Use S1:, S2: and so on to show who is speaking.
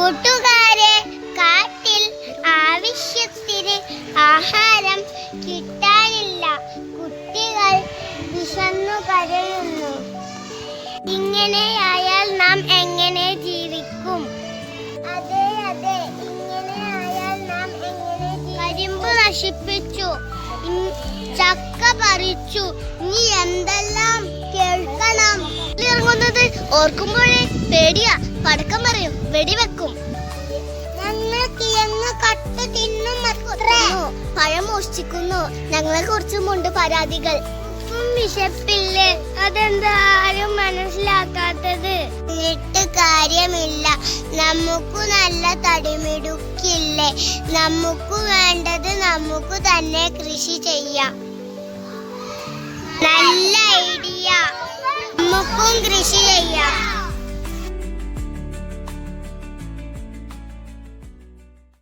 S1: കൂട്ടുകാരെ, കാട്ടിൽ ആവശ്യത്തിന് ആഹാരം കിട്ടാനില്ല. കുട്ടികൾ വിശന്നു കരയുന്നു. ഇങ്ങനെയായാൽ നാം എങ്ങനെ ജീവിക്കും? അതെ, ഇങ്ങനെയായാൽ നാം എങ്ങനെ ജീവിക്കും? കരിമ്പ് നശിപ്പിച്ചു, ചക്ക പറിച്ചു, ഇനി എന്തെല്ലാം കേൾക്കണം. ഇറങ്ങുന്നത് ഓർക്കുമ്പോഴേ പേടിയാ. പടക്കം പറയും, വെടിവെക്കും. ഞങ്ങൾ കിഴങ്ങ് കട്ട് തിന്നും, പഴം മോഷ്ടിക്കുന്നു. ഞങ്ങളെ കുറിച്ചുമുണ്ട് പരാതികൾ. വിശപ്പില്ലേ? അതെന്താരും മനസ്സിലാക്കാത്തത്? എന്നിട്ട് കാര്യമില്ല, നമുക്ക് നല്ല തടിമിടുക്കില്ലേ? നമുക്ക് വേണ്ടത് നമുക്ക് തന്നെ കൃഷി ചെയ്യാം. നല്ല ഐഡിയ, നമുക്കും കൃഷി ചെയ്യാം.